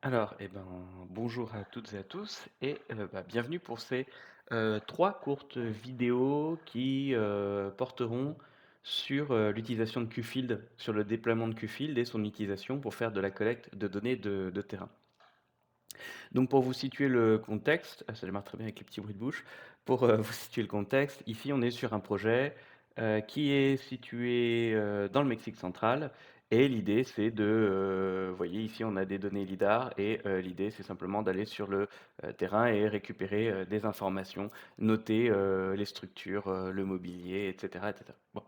Alors, bonjour à toutes et à tous et bienvenue pour ces 3 courtes vidéos qui porteront sur l'utilisation de Qfield, sur le déploiement de Qfield et son utilisation pour faire de la collecte de données de terrain. Donc pour vous situer le contexte, ça démarre très bien avec les petits bruits de bouche. Pour vous situer le contexte, ici on est sur un projet qui est situé dans le Mexique central. Et l'idée, c'est de, vous voyez ici, on a des données LIDAR et l'idée, c'est simplement d'aller sur le terrain et récupérer des informations, noter les structures, le mobilier, etc., etc. Bon.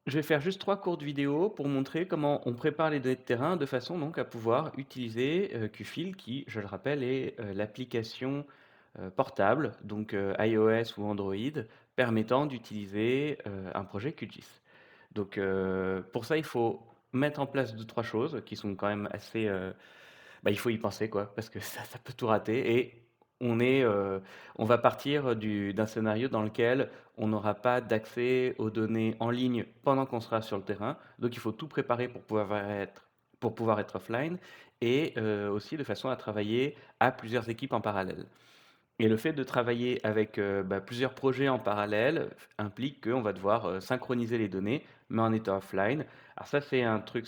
Je vais faire juste 3 courtes vidéos pour montrer comment on prépare les données de terrain de façon donc à pouvoir utiliser Qfield qui, je le rappelle, est l'application portable, donc iOS ou Android, permettant d'utiliser un projet QGIS. Donc pour ça, il faut mettre en place deux, trois choses qui sont quand même assez il faut y penser quoi, parce que ça peut tout rater et on est, on va partir d'un scénario dans lequel on n'aura pas d'accès aux données en ligne pendant qu'on sera sur le terrain. Donc il faut tout préparer pour pouvoir être offline et aussi de façon à travailler à plusieurs équipes en parallèle. Et le fait de travailler avec, plusieurs projets en parallèle implique qu'on va devoir, synchroniser les données, mais en étant offline. Alors ça, c'est un truc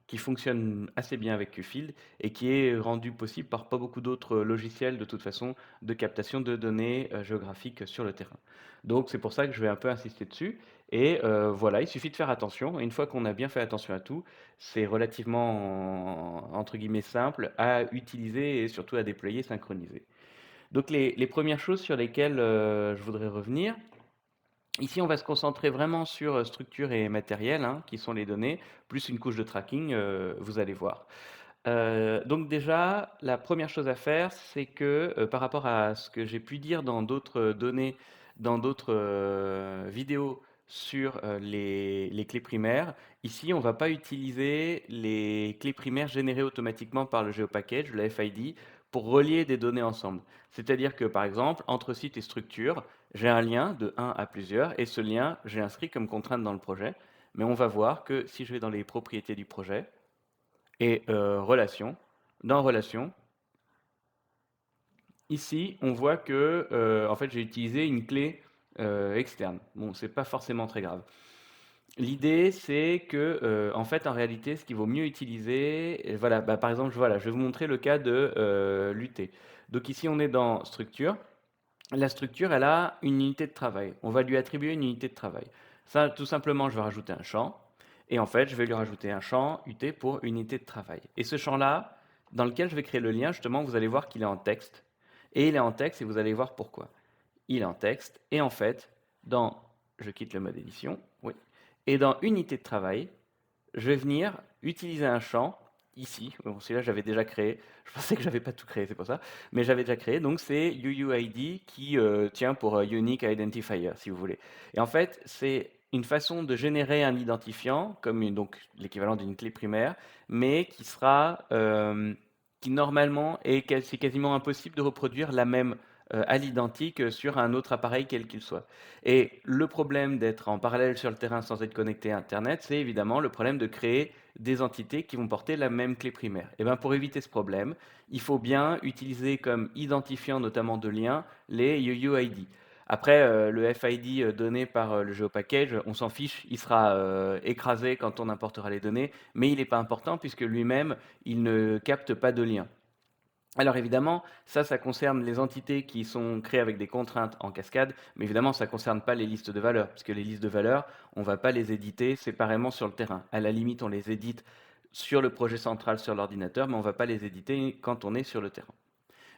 qui fonctionne assez bien avec Qfield et qui est rendu possible par pas beaucoup d'autres logiciels, de toute façon, de captation de données, géographiques sur le terrain. Donc c'est pour ça que je vais un peu insister dessus et voilà, il suffit de faire attention et une fois qu'on a bien fait attention à tout, c'est relativement, entre guillemets, «simple» à utiliser et surtout à déployer synchronisé. Donc les premières choses sur lesquelles, je voudrais revenir, ici on va se concentrer vraiment sur, structure et matériel, hein, qui sont les données, plus une couche de tracking, vous allez voir. Donc déjà, la première chose à faire, c'est que, par rapport à ce que j'ai pu dire dans d'autres, données, dans d'autres, vidéos sur, les clés primaires, ici on va pas utiliser les clés primaires générées automatiquement par le GeoPackage, le FID, pour relier des données ensemble. C'est-à-dire que, par exemple, entre site et structure, j'ai un lien de un à plusieurs et ce lien, j'ai inscrit comme contrainte dans le projet. Mais on va voir que si je vais dans les propriétés du projet, et relations. Dans relations, ici, on voit que en fait, j'ai utilisé une clé externe. Bon, c'est pas forcément très grave. L'idée, c'est que, en fait, en réalité, ce qu'il vaut mieux utiliser, et voilà, par exemple, voilà, je vais vous montrer le cas de l'UT. Donc ici, on est dans structure. La structure, elle a une unité de travail. On va lui attribuer une unité de travail. Ça, tout simplement, je vais rajouter un champ. Et en fait, je vais lui rajouter un champ UT pour unité de travail. Et ce champ-là, dans lequel je vais créer le lien, justement, vous allez voir qu'il est en texte. Et il est en texte et vous allez voir pourquoi. Il est en texte. Et en fait, je quitte le mode édition, oui. Et dans unité de travail, je vais venir utiliser un champ ici. Bon, celui-là, j'avais déjà créé. Je pensais que j'avais pas tout créé, c'est pour ça. Mais j'avais déjà créé. Donc, c'est UUID qui tient pour Unique Identifier, si vous voulez. Et en fait, c'est une façon de générer un identifiant, comme donc l'équivalent d'une clé primaire, mais qui normalement c'est quasiment impossible de reproduire la même à l'identique sur un autre appareil quel qu'il soit. Et le problème d'être en parallèle sur le terrain sans être connecté à Internet, c'est évidemment le problème de créer des entités qui vont porter la même clé primaire. Et bien pour éviter ce problème, il faut bien utiliser comme identifiant notamment de liens les UUID. Après, le FID donné par le GeoPackage, on s'en fiche, il sera écrasé quand on importera les données, mais il n'est pas important puisque lui-même, il ne capte pas de lien. Alors évidemment, ça concerne les entités qui sont créées avec des contraintes en cascade, mais évidemment, ça ne concerne pas les listes de valeurs, puisque les listes de valeurs, on ne va pas les éditer séparément sur le terrain. À la limite, on les édite sur le projet central sur l'ordinateur, mais on ne va pas les éditer quand on est sur le terrain.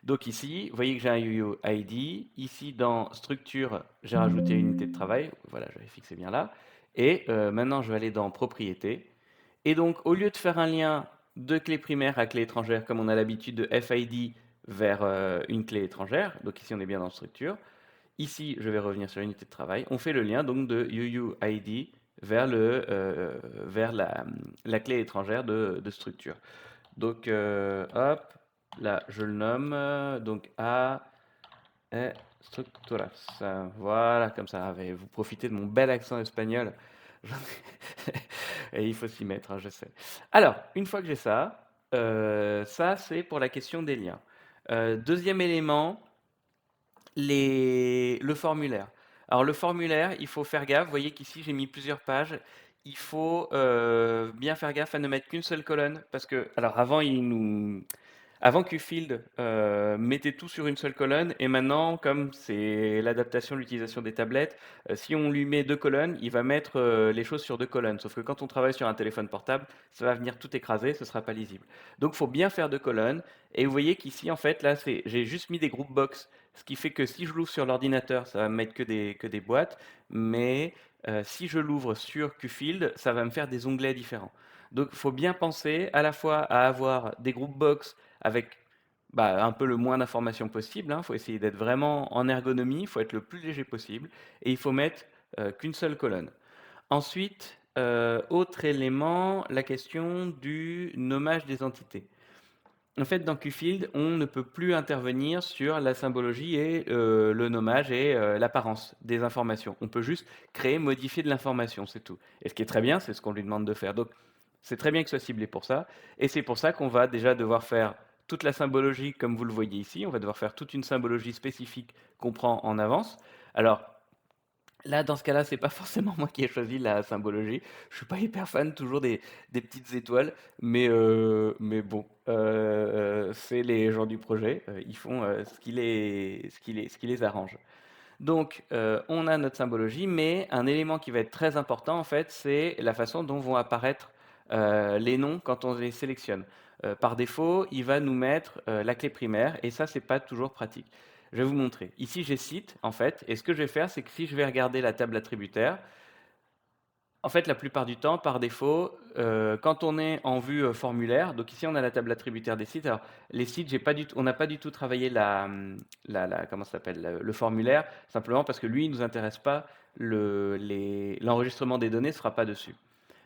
Donc ici, vous voyez que j'ai un UUID. Ici, dans structure, j'ai rajouté une unité de travail. Voilà, je vais fixer bien là. Et maintenant, je vais aller dans propriété. Et donc, au lieu de faire un lien de clé primaire à clé étrangère, comme on a l'habitude de FID vers une clé étrangère, donc ici on est bien dans structure, ici je vais revenir sur unité de travail, on fait le lien donc de UUID vers, vers la clé étrangère de structure. Donc, hop, là je le nomme, donc A, E, structuras. Voilà, comme ça, vous profitez de mon bel accent espagnol. Et il faut s'y mettre, hein, je sais. Alors, une fois que j'ai ça, Ça, c'est pour la question des liens. 2e élément, le formulaire. Alors le formulaire, il faut faire gaffe, vous voyez qu'ici j'ai mis plusieurs pages. Il faut bien faire gaffe à ne mettre qu'une seule colonne parce que, alors avant Qfield mettait tout sur une seule colonne et maintenant, comme c'est l'adaptation de l'utilisation des tablettes, si on lui met 2 colonnes, il va mettre les choses sur 2 colonnes. Sauf que quand on travaille sur un téléphone portable, ça va venir tout écraser, ce sera pas lisible. Donc il faut bien faire 2 colonnes et vous voyez qu'ici en fait là j'ai juste mis des group box, ce qui fait que si je l'ouvre sur l'ordinateur, ça va me mettre que des boîtes, mais si je l'ouvre sur Qfield, ça va me faire des onglets différents. Donc il faut bien penser à la fois à avoir des group box avec un peu le moins d'informations possible, hein. Il faut essayer d'être vraiment en ergonomie, il faut être le plus léger possible et il faut mettre qu'une seule colonne. Ensuite, autre élément, la question du nommage des entités. En fait, dans Qfield, on ne peut plus intervenir sur la symbologie et le nommage et l'apparence des informations. On peut juste créer, modifier de l'information, c'est tout. Et ce qui est très bien, c'est ce qu'on lui demande de faire. Donc, c'est très bien que ce soit ciblé pour ça. Et c'est pour ça qu'on va déjà devoir faire toute la symbologie, comme vous le voyez ici. On va devoir faire toute une symbologie spécifique qu'on prend en avance. Alors, là, dans ce cas-là, c'est pas forcément moi qui ai choisi la symbologie. Je suis pas hyper fan toujours des petites étoiles, mais bon, c'est les gens du projet, ils font ce qui les arrange. Donc, on a notre symbologie, mais un élément qui va être très important, en fait, c'est la façon dont vont apparaître les noms quand on les sélectionne. Par défaut, il va nous mettre la clé primaire, et ça, c'est pas toujours pratique. Je vais vous montrer. Ici, j'ai site, en fait, et ce que je vais faire, c'est que si je vais regarder la table attributaire, en fait, la plupart du temps, par défaut, quand on est en vue formulaire, donc ici on a la table attributaire des sites. Alors, les sites, on n'a pas du tout travaillé comment ça s'appelle, le formulaire, simplement parce que lui, il ne nous intéresse pas, l'enregistrement des données ne sera pas dessus.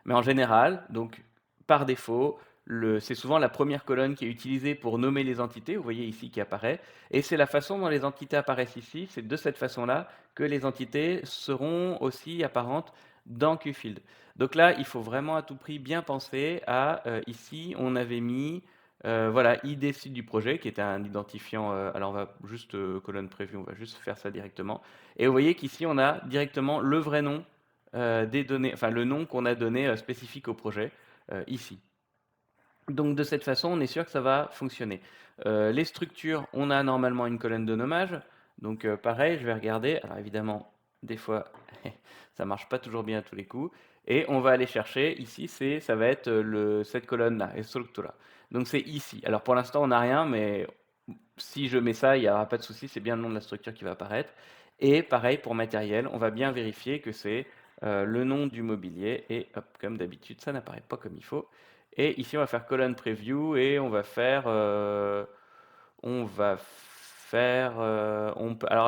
Mais en général, donc par défaut, c'est souvent la première colonne qui est utilisée pour nommer les entités, vous voyez ici qui apparaît, et c'est la façon dont les entités apparaissent ici, c'est de cette façon-là que les entités seront aussi apparentes dans Qfield. Donc là, il faut vraiment à tout prix bien penser à, ici, on avait mis, voilà, ID site du projet, qui était un identifiant, alors on va juste, colonne prévue, on va juste faire ça directement, et vous voyez qu'ici, on a directement le vrai nom des données, enfin le nom qu'on a donné spécifique au projet ici. Donc de cette façon, on est sûr que ça va fonctionner. Les structures, on a normalement une colonne de nommage. Donc pareil, je vais regarder. Alors évidemment, des fois, ça marche pas toujours bien à tous les coups. Et on va aller chercher, ici, ça va être cette colonne-là, et structura. Donc c'est ici. Alors pour l'instant, on n'a rien, mais si je mets ça, il n'y aura pas de souci, c'est bien le nom de la structure qui va apparaître. Et pareil pour matériel, on va bien vérifier que c'est le nom du mobilier. Et hop, comme d'habitude, ça n'apparaît pas comme il faut. Et ici, on va faire colonne preview et on va faire, alors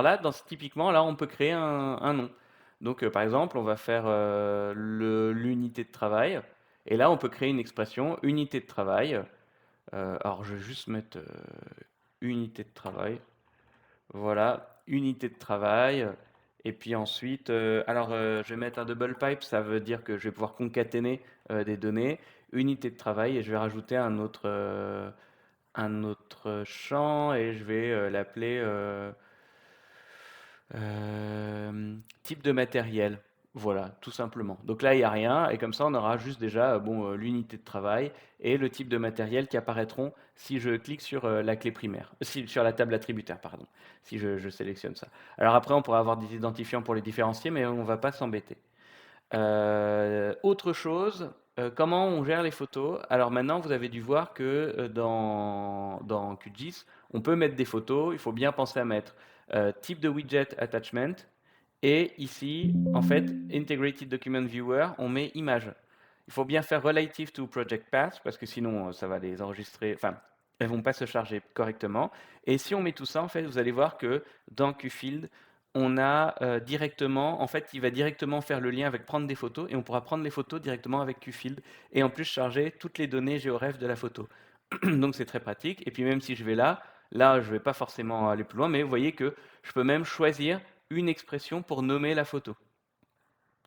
là, typiquement, là, on peut créer un nom. Donc, par exemple, on va faire l'unité de travail. Et là, on peut créer une expression unité de travail. Alors, je vais juste mettre unité de travail. Voilà, unité de travail. Et puis ensuite, alors je vais mettre un double pipe, ça veut dire que je vais pouvoir concaténer des données. Unité de travail, et je vais rajouter un autre champ et je vais l'appeler type de matériel. Voilà, tout simplement. Donc là, il n'y a rien, et comme ça, on aura juste déjà bon, l'unité de travail et le type de matériel qui apparaîtront si je clique sur la clé primaire, sur la table attributaire, pardon, si je sélectionne ça. Alors après, on pourra avoir des identifiants pour les différencier, mais on ne va pas s'embêter. Autre chose, comment on gère les photos? Alors maintenant, vous avez dû voir que dans QGIS, on peut mettre des photos. Il faut bien penser à mettre type de widget attachment. Et ici, en fait, Integrated Document Viewer, on met image. Il faut bien faire relative to project path parce que sinon, ça va les enregistrer. Enfin, elles vont pas se charger correctement. Et si on met tout ça, en fait, vous allez voir que dans Qfield, on a directement, en fait, il va directement faire le lien avec prendre des photos et on pourra prendre les photos directement avec Qfield et en plus charger toutes les données géoref de la photo. Donc c'est très pratique. Et puis même si je vais là, je vais pas forcément aller plus loin, mais vous voyez que je peux même choisir une expression pour nommer la photo.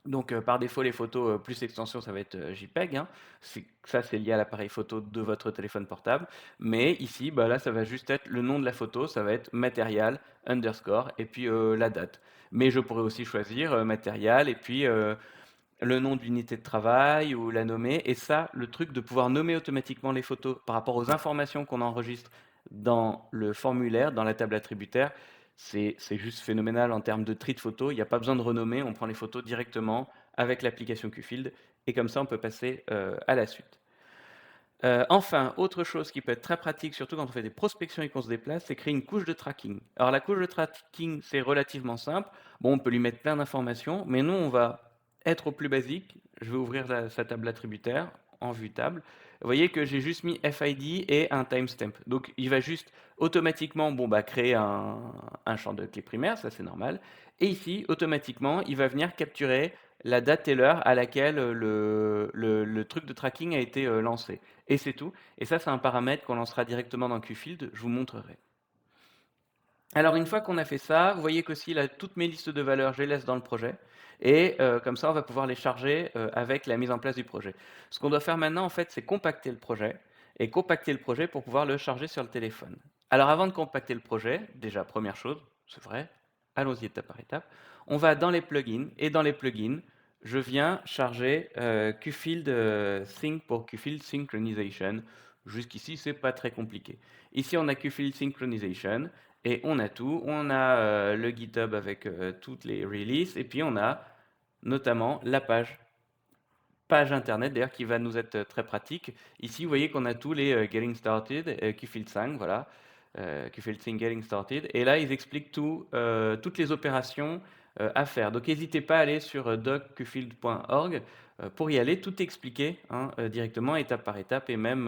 Donc, par défaut, les photos, plus extension, ça va être, JPEG, hein. C'est lié à l'appareil photo de votre téléphone portable. Mais ici, bah, là, ça va juste être le nom de la photo, ça va être material underscore et puis, la date. Mais je pourrais aussi choisir, material et puis, le nom de l'unité de travail ou la nommer. Et ça, le truc de pouvoir nommer automatiquement les photos par rapport aux informations qu'on enregistre dans le formulaire, dans la table attributaire, c'est juste phénoménal en termes de tri de photos. Il n'y a pas besoin de renommer, on prend les photos directement avec l'application Qfield et comme ça on peut passer à la suite. Enfin, autre chose qui peut être très pratique, surtout quand on fait des prospections et qu'on se déplace, c'est créer une couche de tracking. Alors la couche de tracking, c'est relativement simple. Bon, on peut lui mettre plein d'informations, mais nous, on va être au plus basique. Je vais ouvrir sa table attributaire en vue table. Vous voyez que j'ai juste mis FID et un timestamp. Donc il va juste automatiquement bon, bah, créer un champ de clé primaire, ça c'est normal. Et ici, automatiquement, il va venir capturer la date et l'heure à laquelle le truc de tracking a été lancé. Et c'est tout. Et ça, c'est un paramètre qu'on lancera directement dans Qfield, je vous montrerai. Alors une fois qu'on a fait ça, vous voyez qu'aussi là, toutes mes listes de valeurs, je les laisse dans le projet. Et comme ça, on va pouvoir les charger avec la mise en place du projet. Ce qu'on doit faire maintenant, en fait, c'est compacter le projet. Et compacter le projet pour pouvoir le charger sur le téléphone. Alors avant de compacter le projet, déjà, première chose, c'est vrai, allons-y étape par étape. On va dans les plugins. Et dans les plugins, je viens charger Qfield Sync pour Qfield Synchronization. Jusqu'ici, c'est pas très compliqué. Ici, on a Qfield Synchronization. Et on a tout. On a le GitHub avec toutes les releases. Et puis on a notamment la page internet d'ailleurs qui va nous être très pratique. Ici, vous voyez qu'on a tous les Getting Started, Qfield 5, voilà. Qfield Sync Getting Started. Et là, ils expliquent toutes les opérations à faire. Donc n'hésitez pas à aller sur docqfield.org pour y aller. Tout expliqué hein, directement, étape par étape, et même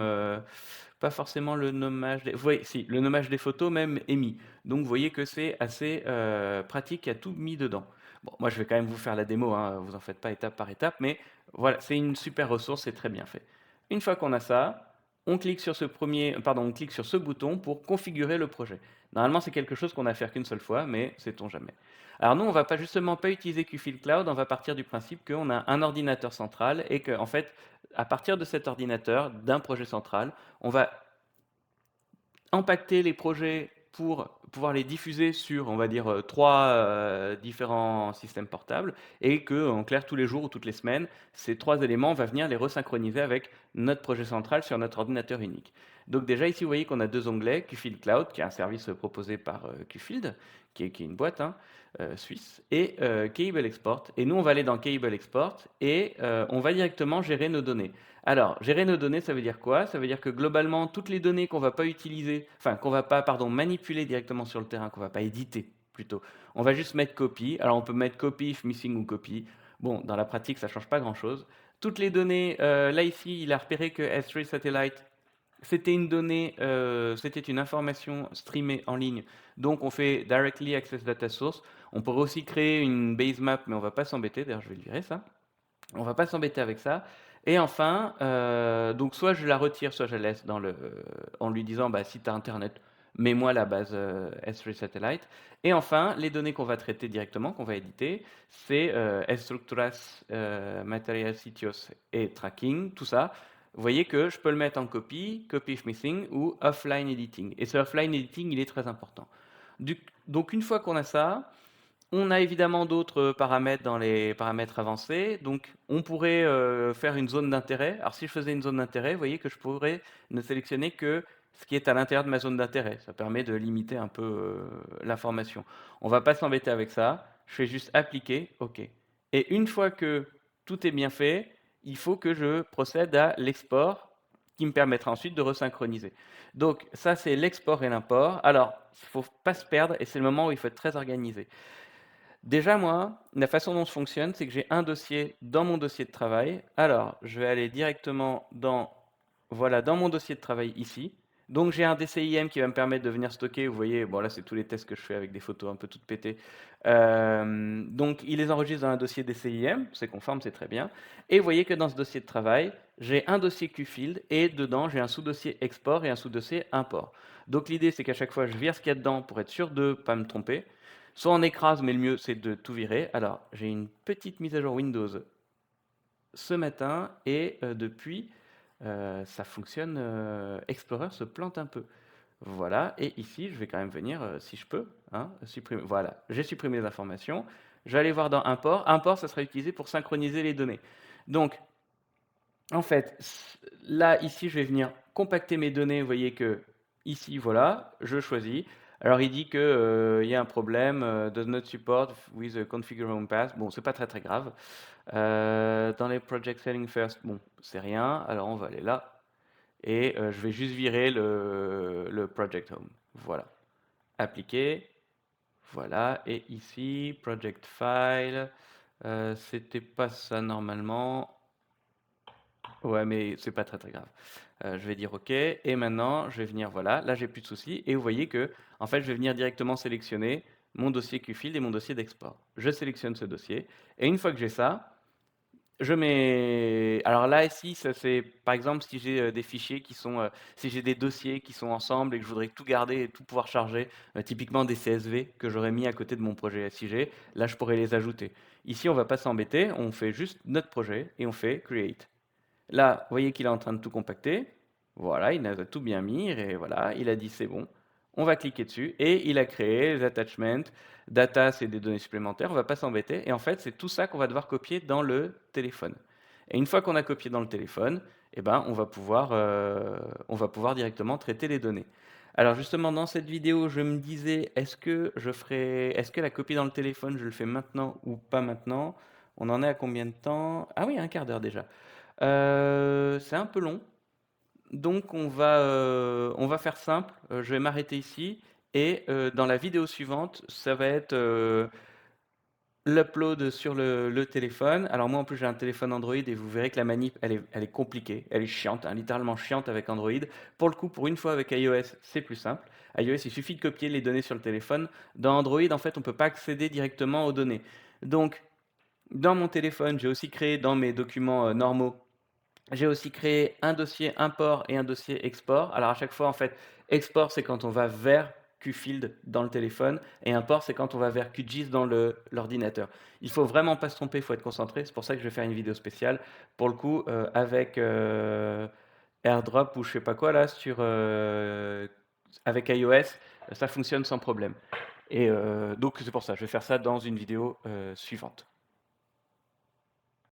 pas forcément le nommage des... Oui, si, le nommage des photos même est mis. Donc vous voyez que c'est assez pratique, il y a tout mis dedans. Bon, moi je vais quand même vous faire la démo, hein, vous en faites pas étape par étape, mais voilà, c'est une super ressource, c'est très bien fait. Une fois qu'on a ça, on clique sur on clique sur ce bouton pour configurer le projet. Normalement, c'est quelque chose qu'on a à faire qu'une seule fois, mais sait-on jamais. Alors nous, on va pas justement pas utiliser Qfield Cloud, on va partir du principe qu'on a un ordinateur central et qu'en fait, à partir de cet ordinateur, d'un projet central, on va impacter les projets pour pouvoir les diffuser sur, on va dire, 3 différents systèmes portables et que, en clair, tous les jours ou toutes les semaines, ces 3 éléments, on va venir les resynchroniser avec notre projet central sur notre ordinateur unique. Donc déjà ici, vous voyez qu'on a 2 onglets, Qfield Cloud, qui est un service proposé par Qfield, qui est une boîte hein, suisse, et Cable Export. Et nous, on va aller dans Cable Export et on va directement gérer nos données. Alors, gérer nos données, ça veut dire quoi? Ça veut dire que globalement, toutes les données qu'on va pas utiliser, enfin qu'on va pas, pardon, manipuler directement sur le terrain, qu'on va pas éditer plutôt, on va juste mettre copy. Alors on peut mettre copy if missing ou copy. Bon, dans la pratique, ça change pas grand-chose. Toutes les données, là ici, il a repéré que S3 Satellite, c'était une donnée, c'était une information streamée en ligne. Donc on fait directly access data source. On pourrait aussi créer une base map, mais on va pas s'embêter. D'ailleurs, je vais le virer ça. On va pas s'embêter avec ça. Et enfin, donc soit je la retire, soit je la laisse en lui disant bah, si tu as Internet, mets-moi la base S3 Satellite. Et enfin, les données qu'on va traiter directement, qu'on va éditer, c'est Estructuras, Material Sitios et Tracking, tout ça. Vous voyez que je peux le mettre en copy, copy if missing ou offline editing. Et ce offline editing, il est très important. Donc une fois qu'on a ça, on a évidemment d'autres paramètres dans les paramètres avancés. Donc, on pourrait faire une zone d'intérêt. Alors, si je faisais une zone d'intérêt, vous voyez que je pourrais ne sélectionner que ce qui est à l'intérieur de ma zone d'intérêt. Ça permet de limiter un peu l'information. On ne va pas s'embêter avec ça. Je fais juste appliquer, OK. Et une fois que tout est bien fait, il faut que je procède à l'export qui me permettra ensuite de resynchroniser. Donc, ça, c'est l'export et l'import. Alors, il ne faut pas se perdre et c'est le moment où il faut être très organisé. Déjà, moi, la façon dont je fonctionne, c'est que j'ai un dossier dans mon dossier de travail. Alors, je vais aller directement voilà, dans mon dossier de travail ici. Donc, j'ai un DCIM qui va me permettre de venir stocker. Vous voyez, bon, là, c'est tous les tests que je fais avec des photos un peu toutes pétées. Donc, il les enregistre dans un dossier DCIM. C'est conforme, c'est très bien. Et vous voyez que dans ce dossier de travail, j'ai un dossier Qfield et dedans, j'ai un sous-dossier export et un sous-dossier import. Donc, l'idée, c'est qu'à chaque fois, je vire ce qu'il y a dedans pour être sûr de ne pas me tromper. Soit on écrase, mais le mieux c'est de tout virer. Alors, j'ai une petite mise à jour Windows ce matin et depuis, ça fonctionne, Explorer se plante un peu. Voilà, et ici, je vais quand même venir, si je peux, hein, supprimer. Voilà, j'ai supprimé les informations. Je vais aller voir dans Import. Import, ça sera utilisé pour synchroniser les données. Donc, en fait, là, ici, je vais venir compacter mes données. Vous voyez que ici, voilà, je choisis. Alors, il dit que il y a un problème, does not support with a configure home path. Bon, c'est pas très très grave. Dans les project settings first, bon, c'est rien. Alors, on va aller là et je vais juste virer le project home. Voilà, appliquer. Voilà, et ici, project file. C'était pas ça normalement. Ouais, mais c'est pas très très grave. Je vais dire OK et maintenant je vais venir, voilà, là j'ai plus de soucis et vous voyez que en fait je vais venir directement sélectionner mon dossier Qfield et mon dossier d'export. Je sélectionne ce dossier et une fois que j'ai ça, je mets alors là ici ça c'est par exemple si j'ai, des fichiers qui sont, si j'ai des dossiers qui sont ensemble et que je voudrais tout garder et tout pouvoir charger, typiquement des CSV que j'aurais mis à côté de mon projet SIG, là je pourrais les ajouter. Ici on va pas s'embêter, on fait juste notre projet et on fait create. Là, vous voyez qu'il est en train de tout compacter. Voilà, il a tout bien mis et voilà, il a dit c'est bon. On va cliquer dessus et il a créé les attachments. Data, c'est des données supplémentaires, on va pas s'embêter. Et en fait, c'est tout ça qu'on va devoir copier dans le téléphone. Et une fois qu'on a copié dans le téléphone, eh ben, on va pouvoir directement traiter les données. Alors justement, dans cette vidéo, je me disais, est-ce que la copie dans le téléphone, je le fais maintenant ou pas maintenant? On en est à combien de temps? Ah oui, un quart d'heure déjà. C'est un peu long, donc on va faire simple, je vais m'arrêter ici et dans la vidéo suivante, ça va être, l'upload sur le téléphone. Alors moi, en plus, j'ai un téléphone Android et vous verrez que la manip, elle est compliquée, elle est chiante, hein, littéralement chiante avec Android. Pour le coup, pour une fois avec iOS, c'est plus simple. iOS, il suffit de copier les données sur le téléphone. Dans Android, en fait, on ne peut pas accéder directement aux données. Donc, dans mon téléphone, j'ai aussi créé dans mes documents, normaux, j'ai aussi créé un dossier import et un dossier export. Alors à chaque fois, en fait, export, c'est quand on va vers Qfield dans le téléphone et import, c'est quand on va vers QGIS dans l'ordinateur. Il faut vraiment pas se tromper, il faut être concentré. C'est pour ça que je vais faire une vidéo spéciale. Pour le coup, avec AirDrop ou je sais pas quoi là, avec iOS, ça fonctionne sans problème. Et donc c'est pour ça, je vais faire ça dans une vidéo suivante.